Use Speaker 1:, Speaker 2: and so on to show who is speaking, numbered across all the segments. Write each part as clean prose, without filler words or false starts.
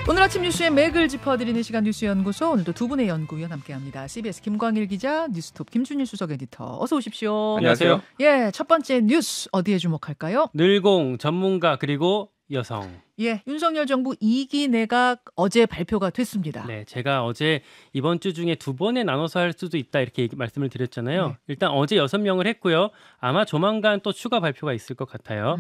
Speaker 1: 오늘 아침 뉴스의 맥을 짚어드리는 시간 뉴스연구소, 오늘도 두 분의 연구위원 함께합니다. CBS 김광일 기자, 뉴스톱 김준일 수석 에디터, 어서 오십시오.
Speaker 2: 안녕하세요.
Speaker 1: 예, 첫 번째 뉴스 어디에 주목할까요?
Speaker 2: 늘공, 전문가 그리고 여성.
Speaker 1: 예, 윤석열 정부 2기 내각 어제 발표가 됐습니다.
Speaker 2: 네, 제가 어제 이번 주 중에 두 번에 나눠서 할 수도 있다 이렇게 말씀을 드렸잖아요.
Speaker 1: 네.
Speaker 2: 일단 어제 6명을 했고요. 아마 조만간 또 추가 발표가 있을 것 같아요.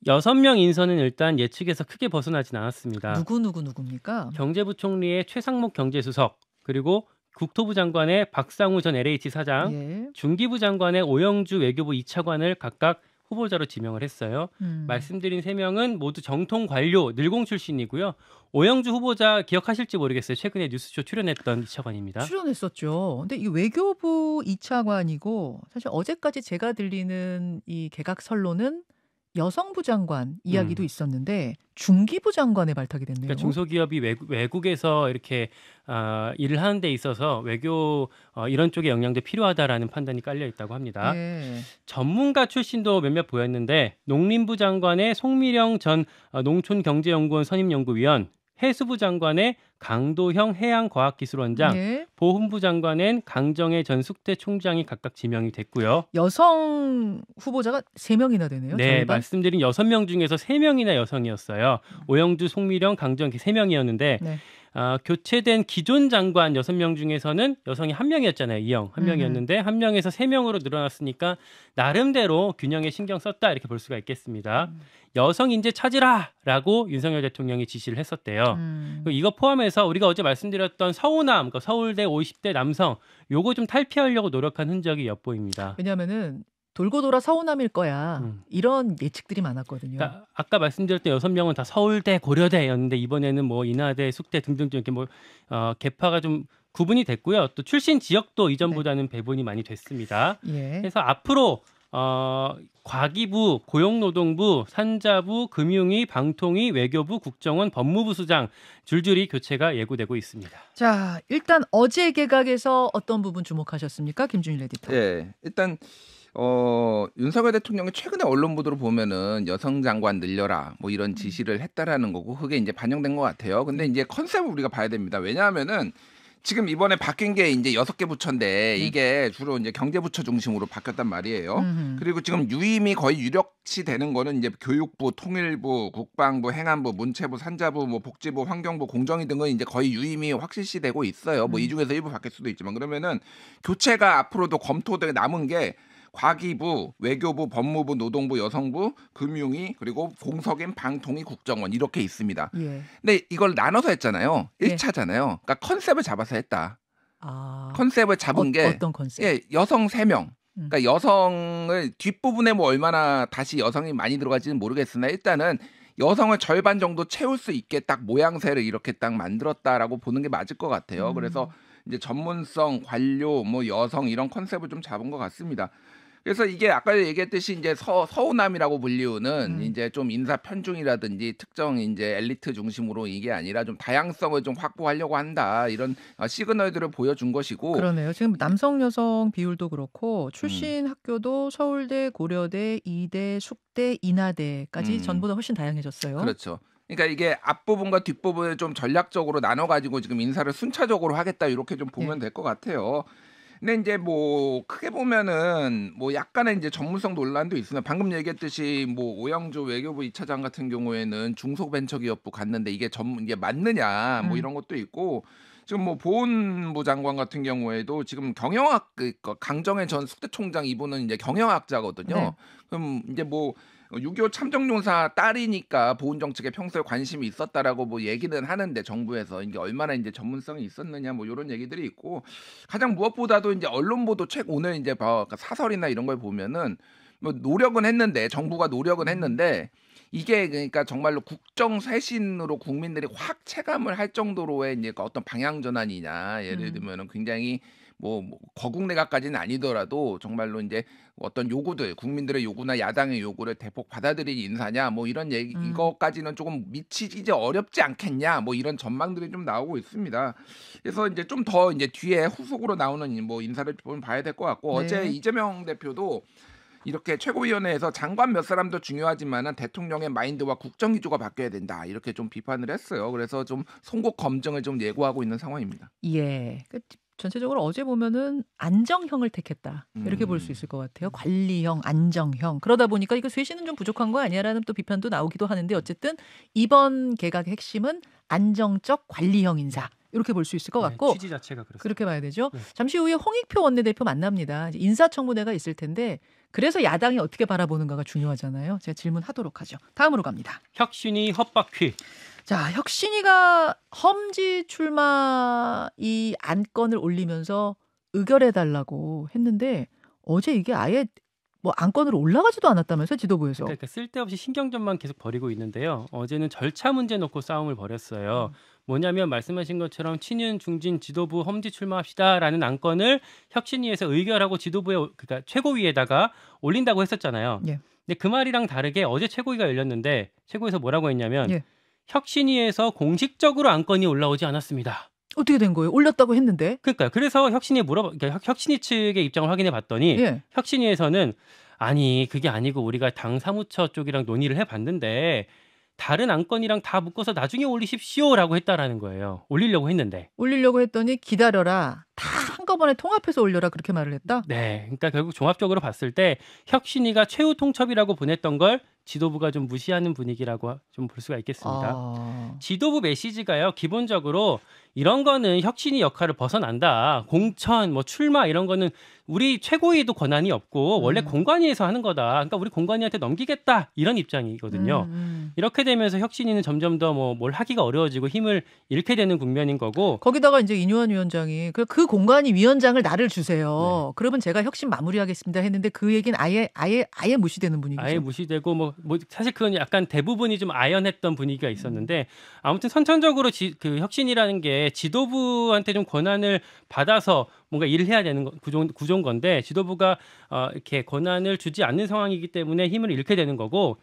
Speaker 2: 6명 인선은 일단 예측에서 크게 벗어나진 않았습니다.
Speaker 1: 누굽니까?
Speaker 2: 경제부총리의 최상목 경제수석, 그리고 국토부 장관의 박상우 전 LH 사장,
Speaker 1: 예.
Speaker 2: 중기부 장관의 오영주 외교부 2차관을 각각 후보자로 지명을 했어요. 말씀드린 3명은 모두 정통 관료 늘공 출신이고요. 오영주 후보자 기억하실지 모르겠어요. 최근에 뉴스쇼 출연했던 2차관입니다.
Speaker 1: 출연했었죠. 근데 이 외교부 2차관이고 사실 어제까지 제가 들리는 이 개각설로는 여성부 장관 이야기도 있었는데 중기부 장관에 발탁이 됐네요.
Speaker 2: 그러니까 중소기업이 외국에서 이렇게 일을 하는 데 있어서 외교 이런 쪽의 역량도 필요하다라는 판단이 깔려 있다고 합니다.
Speaker 1: 예.
Speaker 2: 전문가 출신도 몇몇 보였는데 농림부 장관의 송미령 전 농촌경제연구원 선임연구위원, 해수부 장관의 강도형 해양과학기술원장,
Speaker 1: 예.
Speaker 2: 보훈부 장관엔 강정혜 전 숙대 총장이 각각 지명이 됐고요.
Speaker 1: 여성 후보자가 3명이나 되네요.
Speaker 2: 네,
Speaker 1: 절반?
Speaker 2: 말씀드린 6명 중에서 3명이나 여성이었어요. 오영주, 송미령, 강정 3명이었는데
Speaker 1: 네.
Speaker 2: 교체된 기존 장관 6명 중에서는 여성이 1명이었잖아요. 이영 1명이었는데 1명에서 3명으로 늘어났으니까 나름대로 균형에 신경 썼다 이렇게 볼 수가 있겠습니다. 여성 인재 찾으라라고 윤석열 대통령이 지시를 했었대요. 이거 포함해서 우리가 어제 말씀드렸던 서우남, 그러니까 서울대 50대 남성, 요거 좀 탈피하려고 노력한 흔적이 엿보입니다.
Speaker 1: 왜냐하면은 돌고 돌아 서우남일 거야. 이런 예측들이 많았거든요.
Speaker 2: 그러니까 아까 말씀드렸던 6명은 다 서울대, 고려대였는데 이번에는 뭐 인하대, 숙대 등등등 이렇게 뭐 계파가 좀 구분이 됐고요. 또 출신 지역도 이전보다는 배분이 많이 됐습니다.
Speaker 1: 예.
Speaker 2: 그래서 앞으로 과기부, 고용노동부, 산자부, 금융위, 방통위, 외교부, 국정원, 법무부 수장 줄줄이 교체가 예고되고 있습니다.
Speaker 1: 자, 일단 어제 개각에서 어떤 부분 주목하셨습니까? 김준일 에디터.
Speaker 3: 네, 일단 윤석열 대통령이 최근에 언론 보도를 보면은 여성 장관 늘려라 뭐 이런 지시를 했다라는 거고 그게 이제 반영된 것 같아요. 근데 이제 컨셉을 우리가 봐야 됩니다. 왜냐하면은 지금 이번에 바뀐 게 이제 6개 부처인데 이게 주로 이제 경제부처 중심으로 바뀌었단 말이에요. 그리고 지금 유임이 거의 유력시 되는 거는 이제 교육부, 통일부, 국방부, 행안부, 문체부, 산자부, 뭐 복지부, 환경부, 공정위 등은 이제 거의 유임이 확실시 되고 있어요. 뭐 이 중에서 일부 바뀔 수도 있지만 그러면은 교체가 앞으로도 검토되게 남은 게 과기부, 외교부, 법무부, 노동부, 여성부, 금융위, 그리고 공석인 방통위, 국정원 이렇게 있습니다.
Speaker 1: 예.
Speaker 3: 근데 이걸 나눠서 했잖아요. 1차잖아요. 그러니까 컨셉을 잡아서 했다. 컨셉을 잡은 게
Speaker 1: 어떤 컨셉?
Speaker 3: 예, 여성 3명. 그러니까 여성을 뒷부분에 뭐 얼마나 다시 여성이 많이 들어갈지는 모르겠으나 일단은 여성을 절반 정도 채울 수 있게 딱 모양새를 이렇게 딱 만들었다라고 보는 게 맞을 것 같아요. 그래서 이제 전문성, 관료, 뭐 여성 이런 컨셉을 좀 잡은 것 같습니다. 그래서 이게 아까 얘기했듯이 이제 서우남이라고 불리우는 이제 좀 인사 편중이라든지 특정 이제 엘리트 중심으로 이게 아니라 좀 다양성을 좀 확보하려고 한다 이런 시그널들을 보여준 것이고.
Speaker 1: 그러네요. 지금 남성 여성 비율도 그렇고 출신 학교도 서울대, 고려대, 이대, 숙대, 인하대까지 전보다 훨씬 다양해졌어요.
Speaker 3: 그렇죠. 그러니까 이게 앞부분과 뒷부분을 좀 전략적으로 나눠가지고 지금 인사를 순차적으로 하겠다 이렇게 좀 보면 될 것 같아요. 근데 이제 뭐 크게 보면은 뭐 약간의 이제 전문성 논란도 있으나 방금 얘기했듯이 뭐 오영주 외교부 2차장 같은 경우에는 중소벤처기업부 갔는데 이게 이게 맞느냐 뭐 이런 것도 있고 지금 뭐 보훈부 장관 같은 경우에도 지금 경영학 강정혜 전 숙대 총장 이분은 이제 경영학자거든요.
Speaker 1: 네.
Speaker 3: 그럼 이제 뭐 6.25 참정용사 딸이니까 보훈 정책에 평소에 관심이 있었다라고 뭐 얘기는 하는데 정부에서 이게 얼마나 이제 전문성이 있었느냐 뭐 이런 얘기들이 있고 가장 무엇보다도 이제 언론 보도 오늘 이제 사설이나 이런 걸 보면은 뭐 노력은 했는데 정부가 노력은 했는데 이게 그러니까 정말로 국정 쇄신으로 국민들이 확 체감을 할 정도로의 이제 어떤 방향 전환이냐 예를 들면은 굉장히 뭐 거국 내각까지는 아니더라도 정말로 이제 어떤 요구들 국민들의 요구나 야당의 요구를 대폭 받아들인 인사냐 뭐 이런 얘기 이거까지는 조금 미치기 이제 어렵지 않겠냐 뭐 이런 전망들이 좀 나오고 있습니다. 그래서 이제 좀 더 이제 뒤에 후속으로 나오는 뭐 인사를 좀 봐야 될 것 같고
Speaker 1: 네.
Speaker 3: 어제 이재명 대표도 이렇게 최고위원회에서 장관 몇 사람도 중요하지만은 대통령의 마인드와 국정 기조가 바뀌어야 된다. 이렇게 좀 비판을 했어요. 그래서 좀 송곳 검증을 좀 예고하고 있는 상황입니다.
Speaker 1: 예. 전체적으로 어제 보면은 안정형을 택했다. 이렇게 볼 수 있을 것 같아요. 관리형, 안정형. 그러다 보니까 이거 쇄신은 좀 부족한 거 아니야라는 또 비판도 나오기도 하는데 어쨌든 이번 개각의 핵심은 안정적 관리형 인사. 이렇게 볼 수 있을 것 같고
Speaker 2: 취지 자체가 그렇습니다.
Speaker 1: 그렇게 봐야 되죠.
Speaker 2: 네.
Speaker 1: 잠시 후에 홍익표 원내대표 만납니다. 이제 인사청문회가 있을 텐데 그래서 야당이 어떻게 바라보는가가 중요하잖아요. 제가 질문하도록 하죠. 다음으로 갑니다.
Speaker 2: 혁신이 헛바퀴.
Speaker 1: 자, 혁신이가 험지 출마 이 안건을 올리면서 의결해달라고 했는데 어제 이게 아예 뭐 안건으로 올라가지도 않았다면서요, 지도부에서.
Speaker 2: 그러니까 쓸데없이 신경전만 계속 벌이고 있는데요. 어제는 절차 문제 놓고 싸움을 벌였어요. 뭐냐면 말씀하신 것처럼 친윤 중진 지도부 험지 출마합시다라는 안건을 혁신위에서 의결하고 지도부에 그러니까 최고위에다가 올린다고 했었잖아요.
Speaker 1: 예.
Speaker 2: 근데 그 말이랑 다르게 어제 최고위가 열렸는데 최고위에서 뭐라고 했냐면
Speaker 1: 예.
Speaker 2: 혁신위에서 공식적으로 안건이 올라오지 않았습니다.
Speaker 1: 어떻게 된 거예요? 올렸다고 했는데.
Speaker 2: 그러니까 그래서 그러니까 혁신위 측의 입장을 확인해 봤더니
Speaker 1: 예.
Speaker 2: 혁신위에서는 아니 그게 아니고 우리가 당 사무처 쪽이랑 논의를 해봤는데 다른 안건이랑 다 묶어서 나중에 올리십시오라고 했다라는 거예요. 올리려고 했는데.
Speaker 1: 올리려고 했더니 기다려라. 다 한꺼번에 통합해서 올려라 그렇게 말을 했다.
Speaker 2: 네, 그러니까 결국 종합적으로 봤을 때 혁신위가 최후 통첩이라고 보냈던 걸 지도부가 좀 무시하는 분위기라고 좀 볼 수가 있겠습니다. 지도부 메시지가요. 기본적으로 이런 거는 혁신위 역할을 벗어난다. 공천, 뭐 출마 이런 거는 우리 최고위에도 권한이 없고 원래 공관위에서 하는 거다. 그러니까 우리 공관위한테 넘기겠다. 이런 입장이거든요. 이렇게 되면서 혁신위는 점점 더 뭐 뭘 하기가 어려워지고 힘을 잃게 되는 국면인 거고.
Speaker 1: 거기다가 이제 인유한 위원장이 그 공관위 위원장을 나를 주세요. 그러면 제가 혁신 마무리하겠습니다 했는데 그 얘기는 아예 무시되는 분위기죠.
Speaker 2: 아예 무시되고 뭐 사실 그건 약간 대부분이 좀 아연했던 분위기가 있었는데 아무튼 선천적으로 그 혁신이라는 게 지도부한테 좀 권한을 받아서 뭔가 일을 해야 되는 구조인 건데 지도부가 이렇게 권한을 주지 않는 상황이기 때문에 힘을 잃게 되는 거고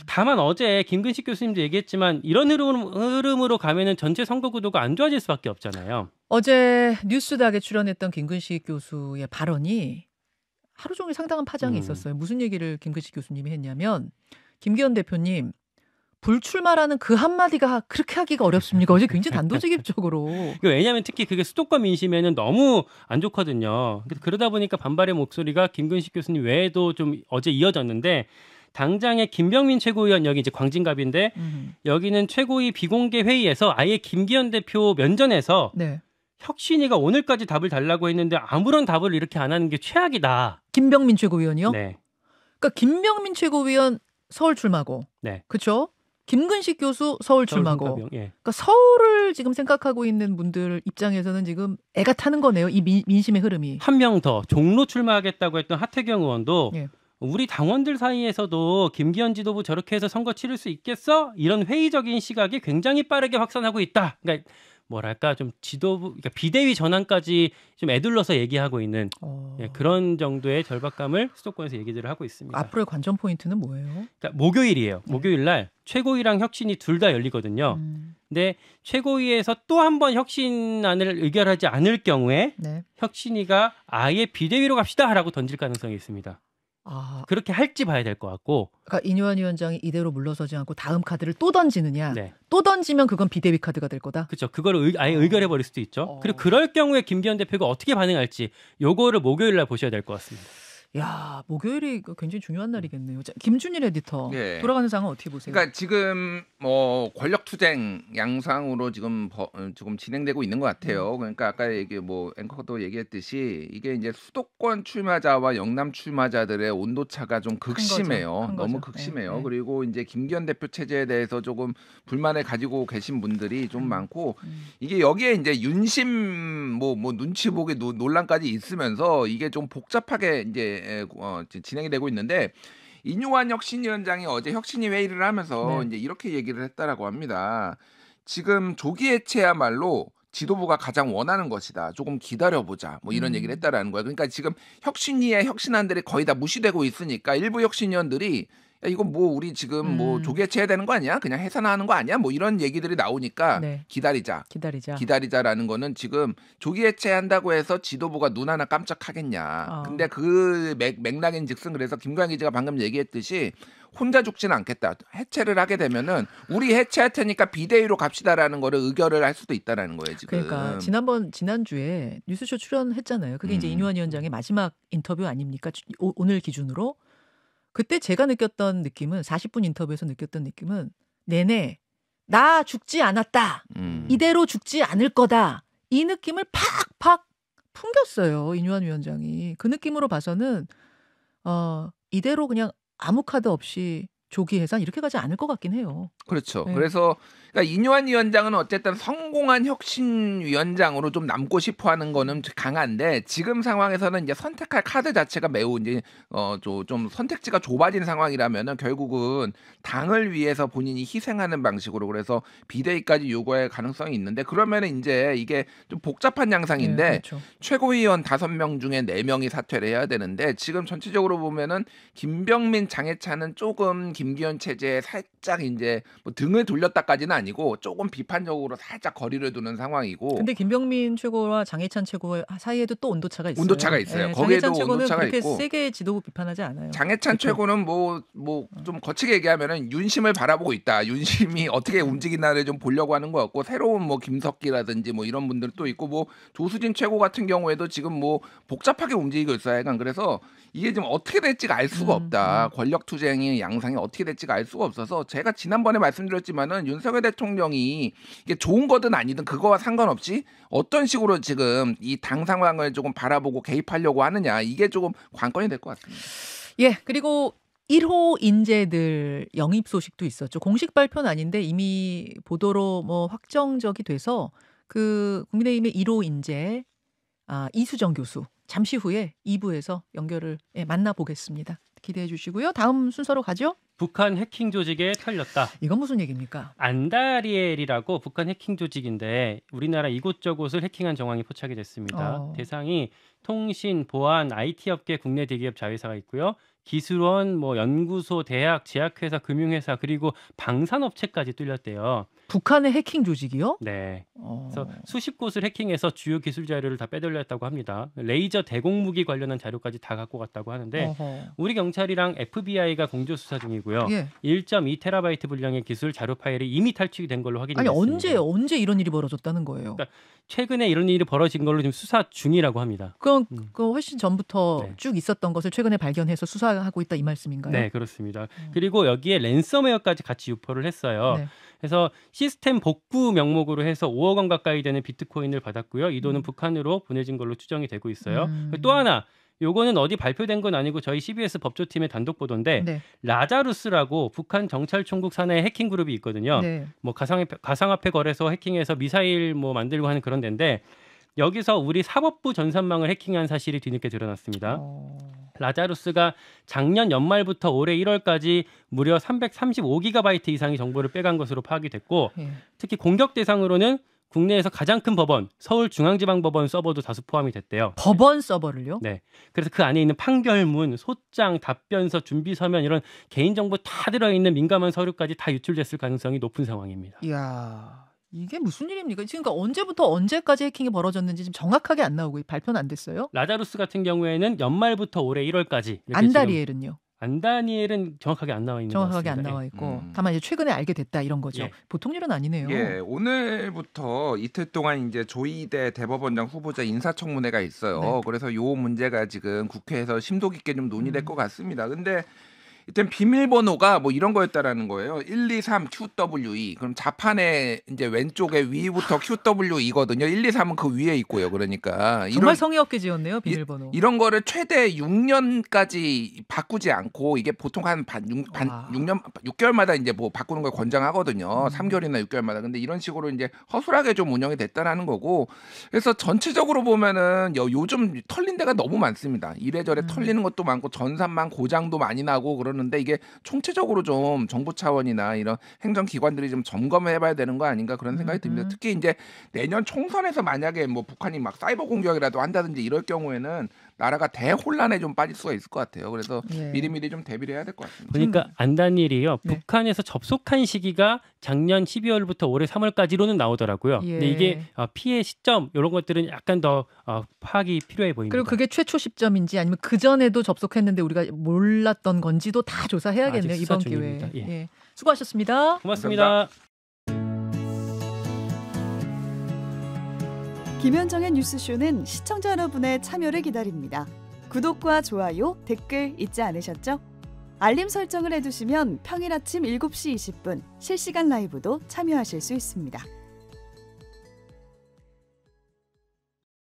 Speaker 2: 다만 어제 김근식 교수님도 얘기했지만 이런 흐름으로 가면은 전체 선거 구도가 안 좋아질 수밖에 없잖아요.
Speaker 1: 어제 뉴스닥에 출연했던 김근식 교수의 발언이 하루 종일 상당한 파장이 있었어요. 무슨 얘기를 김근식 교수님이 했냐면 김기현 대표님 불출마라는 그 한마디가 그렇게 하기가 어렵습니까? 어제 굉장히 단도직입적으로.
Speaker 2: 왜냐하면 특히 그게 수도권 민심에는 너무 안 좋거든요. 그러다 보니까 반발의 목소리가 김근식 교수님 외에도 좀 어제 이어졌는데 당장의 김병민 최고위원 여기 이제 광진갑인데 여기는 최고위 비공개 회의에서 아예 김기현 대표 면전에서
Speaker 1: 네.
Speaker 2: 혁신위가 오늘까지 답을 달라고 했는데 아무런 답을 이렇게 안 하는 게 최악이다.
Speaker 1: 김병민 최고위원이요?
Speaker 2: 네.
Speaker 1: 그러니까 김병민 최고위원 서울 출마고.
Speaker 2: 네.
Speaker 1: 그렇죠? 김근식 교수 서울 출마고.
Speaker 2: 예.
Speaker 1: 그러니까 서울을 지금 생각하고 있는 분들 입장에서는 지금 애가 타는 거네요. 이 민심의 흐름이.
Speaker 2: 한 명 더 종로 출마하겠다고 했던 하태경 의원도
Speaker 1: 예.
Speaker 2: 우리 당원들 사이에서도 김기현 지도부 저렇게 해서 선거 치를 수 있겠어? 이런 회의적인 시각이 굉장히 빠르게 확산하고 있다. 그러니까 뭐랄까 좀 지도부 그러니까 비대위 전환까지 좀 애둘러서 얘기하고 있는 그런 정도의 절박감을 수도권에서 얘기들을 하고 있습니다.
Speaker 1: 앞으로의 관전 포인트는 뭐예요?
Speaker 2: 그러니까 목요일이에요. 목요일 날 최고위랑 혁신이 둘 다 열리거든요. 근데 최고위에서 또 한 번 혁신안을 의결하지 않을 경우에
Speaker 1: 네.
Speaker 2: 혁신위가 아예 비대위로 갑시다라고 던질 가능성이 있습니다. 그렇게 할지 봐야 될 것 같고.
Speaker 1: 그러니까 인유한 위원장이 이대로 물러서지 않고 다음 카드를 또 던지느냐.
Speaker 2: 네.
Speaker 1: 또 던지면 그건 비대위 카드가 될 거다.
Speaker 2: 그렇죠. 그거를 아예 의결해 버릴 수도 있죠. 그리고 그럴 경우에 김기현 대표가 어떻게 반응할지 요거를 목요일 날 보셔야 될 것 같습니다.
Speaker 1: 야, 목요일이 굉장히 중요한 날이겠네요. 자, 김준일 에디터.
Speaker 3: 네.
Speaker 1: 돌아가는 상황 어떻게 보세요?
Speaker 3: 그러니까 지금 뭐 권력 투쟁 양상으로 지금 진행되고 있는 것 같아요. 그러니까 아까 앵커도 얘기했듯이 이게 이제 수도권 출마자와 영남 출마자들의 온도 차가 좀 극심해요. 너무 극심해요.
Speaker 1: 네.
Speaker 3: 그리고 이제 김기현 대표 체제에 대해서 조금 불만을 가지고 계신 분들이 좀 많고 이게 여기에 이제 윤심 뭐 눈치 보기 논란까지 있으면서 이게 좀 복잡하게 이제 진행이 되고 있는데. 인유한 혁신위원장이 어제 혁신위 회의를 하면서 이제 이렇게 얘기를 했다라고 합니다. 지금 조기 해체야말로 지도부가 가장 원하는 것이다. 조금 기다려보자. 뭐 이런 얘기를 했다라는 거야. 그러니까 지금 혁신위의 혁신안들이 거의 다 무시되고 있으니까 일부 혁신위원들이 야, 이거 뭐 우리 지금 뭐 조기 해체해야 되는 거 아니야? 그냥 해산하는 거 아니야? 뭐 이런 얘기들이 나오니까
Speaker 1: 네.
Speaker 3: 기다리자라는 거는 지금 조기 해체한다고 해서 지도부가 눈 하나 깜짝하겠냐. 근데 그 맥락인즉슨 그래서 김광희 기자가 방금 얘기했듯이 혼자 죽지는 않겠다. 해체를 하게 되면은 우리 해체할 테니까 비대위로 갑시다라는 거를 의결을 할 수도 있다라는 거예요, 지금.
Speaker 1: 그러니까 지난주에 뉴스쇼 출연했잖아요. 그게 이제 인유한 위원장의 마지막 인터뷰 아닙니까? 오늘 기준으로. 그때 제가 느꼈던 느낌은 40분 인터뷰에서 느꼈던 느낌은 내내 나 죽지 않았다. 이대로 죽지 않을 거다. 이 느낌을 팍팍 풍겼어요. 인유한 위원장이. 그 느낌으로 봐서는 이대로 그냥 아무 카드 없이 조기 해산 이렇게 가지 않을 것 같긴 해요.
Speaker 3: 그렇죠.
Speaker 1: 네.
Speaker 3: 그래서 그러니까 인유한 위원장은 어쨌든 성공한 혁신위원장으로 좀 남고 싶어하는 거는 강한데 지금 상황에서는 이제 선택할 카드 자체가 매우 이제 좀 선택지가 좁아진 상황이라면은 결국은 당을 위해서 본인이 희생하는 방식으로 그래서 비대위까지 요구할 가능성이 있는데 그러면은 이제 이게 좀 복잡한 양상인데
Speaker 1: 네, 그렇죠.
Speaker 3: 최고위원 5명 중에 4명이 사퇴를 해야 되는데 지금 전체적으로 보면은 김병민, 장해찬은 조금 김기현 체제에 살짝 이제 뭐 등을 돌렸다까지는 아니고 조금 비판적으로 살짝 거리를 두는 상황이고.
Speaker 1: 근데 김병민 최고와 장해찬 최고 사이에도 또 온도차가 있어요.
Speaker 3: 네, 거기에도
Speaker 1: 장해찬 최고는
Speaker 3: 온도차가
Speaker 1: 그렇게
Speaker 3: 있고.
Speaker 1: 세게 지도부 비판하지 않아요.
Speaker 3: 장해찬
Speaker 1: 그렇죠.
Speaker 3: 최고는 뭐 좀 거치게 얘기하면은 윤심을 바라보고 있다. 윤심이 어떻게 움직이나를 좀 보려고 하는 것 같고 새로운 뭐 김석기라든지 뭐 이런 분들 또 있고 뭐 조수진 최고 같은 경우에도 지금 뭐 복잡하게 움직이고 있어요. 약간 그래서 이게 지금 어떻게 될지가 알 수가 없다. 권력 투쟁의 양상이 어떻게 될지가 알 수가 없어서 제가 지난번에 말씀드렸지만은 윤석열 대통령이 이게 좋은 거든 아니든 그거와 상관없이 어떤 식으로 지금 이 당 상황을 조금 바라보고 개입하려고 하느냐 이게 조금 관건이 될 것 같습니다.
Speaker 1: 예, 그리고 1호 인재들 영입 소식도 있었죠. 공식 발표는 아닌데 이미 보도로 뭐 확정적이 돼서 그 국민의힘의 1호 인재 이수정 교수 잠시 후에 2부에서 연결을 만나보겠습니다. 기대해 주시고요. 다음 순서로 가죠.
Speaker 2: 북한 해킹 조직에 털렸다.
Speaker 1: 이건 무슨 얘기입니까?
Speaker 2: 안다리엘이라고 북한 해킹 조직인데 우리나라 이곳저곳을 해킹한 정황이 포착이 됐습니다. 대상이 통신, 보안, IT 업계 국내 대기업 자회사가 있고요. 기술원, 뭐 연구소, 대학, 제약회사, 금융회사 그리고 방산업체까지 뚫렸대요.
Speaker 1: 북한의 해킹 조직이요?
Speaker 2: 네. 그래서 수십 곳을 해킹해서 주요 기술 자료를 다 빼돌렸다고 합니다. 레이저 대공무기 관련한 자료까지 다 갖고 갔다고 하는데 우리 경찰이랑 FBI가 공조 수사 중이고요.
Speaker 1: 예.
Speaker 2: 1.2TB 분량의 기술 자료 파일이 이미 탈취된 걸로 확인이 됐습니다.
Speaker 1: 아니 언제 이런 일이 벌어졌다는 거예요?
Speaker 2: 그러니까 최근에 이런 일이 벌어진 걸로 지금 수사 중이라고 합니다.
Speaker 1: 그럼 그 훨씬 전부터
Speaker 2: 네.
Speaker 1: 쭉 있었던 것을 최근에 발견해서 수사하고 있다 이 말씀인가요?
Speaker 2: 네, 그렇습니다. 그리고 여기에 랜섬웨어까지 같이 유포를 했어요.
Speaker 1: 네.
Speaker 2: 그래서 시스템 복구 명목으로 해서 5억 원 가까이 되는 비트코인을 받았고요. 이 돈은 북한으로 보내진 걸로 추정이 되고 있어요. 또 하나, 요거는 어디 발표된 건 아니고 저희 CBS 법조팀의 단독 보도인데
Speaker 1: 네.
Speaker 2: 라자루스라고 북한 정찰총국 산하의 해킹 그룹이 있거든요.
Speaker 1: 네.
Speaker 2: 뭐 가상화폐 거래소 해킹해서 미사일 뭐 만들고 하는 그런 데인데 여기서 우리 사법부 전산망을 해킹한 사실이 뒤늦게 드러났습니다. 라자루스가 작년 연말부터 올해 1월까지 무려 335GB 이상의 정보를 빼간 것으로 파악이 됐고
Speaker 1: 예.
Speaker 2: 특히 공격 대상으로는 국내에서 가장 큰 법원, 서울중앙지방법원 서버도 다수 포함이 됐대요.
Speaker 1: 법원 서버를요?
Speaker 2: 네. 그래서 그 안에 있는 판결문, 소장, 답변서, 준비서면 이런 개인정보 다 들어있는 민감한 서류까지 다 유출됐을 가능성이 높은 상황입니다.
Speaker 1: 이야, 이게 무슨 일입니까? 지금 그러니까 언제부터 언제까지 해킹이 벌어졌는지 지금 정확하게 안 나오고 발표는 안 됐어요?
Speaker 2: 라자루스 같은 경우에는 연말부터 올해 1월까지.
Speaker 1: 안다리엘은요?
Speaker 2: 안다니엘은 정확하게 안 나와 있는 것
Speaker 1: 정확하게
Speaker 2: 같습니다.
Speaker 1: 안 나와 있고 다만 이제 최근에 알게 됐다 이런 거죠.
Speaker 2: 예.
Speaker 1: 보통 일은 아니네요.
Speaker 3: 예, 오늘부터 이틀 동안 이제 조희대 대법원장 후보자 인사청문회가 있어요.
Speaker 1: 네.
Speaker 3: 그래서 요 문제가 지금 국회에서 심도 깊게 좀 논의될 것 같습니다. 근데 일단 비밀번호가 뭐 이런 거였다라는 거예요. 123 QWE. 그럼 자판의 이제 왼쪽에 위부터 QWE거든요. 123은 그 위에 있고요. 그러니까
Speaker 1: 정말 성의 없게 지었네요, 비밀번호.
Speaker 3: 이런 거를 최대 6년까지 바꾸지 않고 이게 보통 한 6개월마다 이제 뭐 바꾸는 걸 권장하거든요. 3개월이나 6개월마다. 근데 이런 식으로 이제 허술하게 좀 운영이 됐다라는 거고. 그래서 전체적으로 보면은 요즘 털린 데가 너무 많습니다. 이래저래 털리는 것도 많고 전산망 고장도 많이 나고 그러는데 이게 총체적으로 좀 정부 차원이나 이런 행정기관들이 좀 점검을 해봐야 되는 거 아닌가 그런 생각이 듭니다. 특히 이제 내년 총선에서 만약에 뭐 북한이 막 사이버 공격이라도 한다든지 이럴 경우에는 나라가 대혼란에 좀 빠질 수가 있을 것 같아요. 그래서
Speaker 1: 예.
Speaker 3: 미리미리 좀 대비를 해야 될 것 같습니다.
Speaker 2: 보니까 안단 일이요.
Speaker 1: 네.
Speaker 2: 북한에서 접속한 시기가 작년 12월부터 올해 3월까지로는 나오더라고요.
Speaker 1: 예.
Speaker 2: 근데 이게 피해 시점 이런 것들은 약간 더 파악이 필요해 보입니다.
Speaker 1: 그리고 그게 최초 시점인지 아니면 그 전에도 접속했는데 우리가 몰랐던 건지도 다 조사해야겠네요.
Speaker 2: 아직
Speaker 1: 이번
Speaker 2: 수사
Speaker 1: 기회에.
Speaker 2: 중입니다. 예.
Speaker 1: 예. 수고하셨습니다.
Speaker 2: 고맙습니다.
Speaker 4: 김현정의 뉴스쇼는 시청자 여러분의 참여를 기다립니다. 구독과 좋아요, 댓글 잊지 않으셨죠? 알림 설정을 해두시면 평일 아침 7시 20분 실시간 라이브도 참여하실 수 있습니다.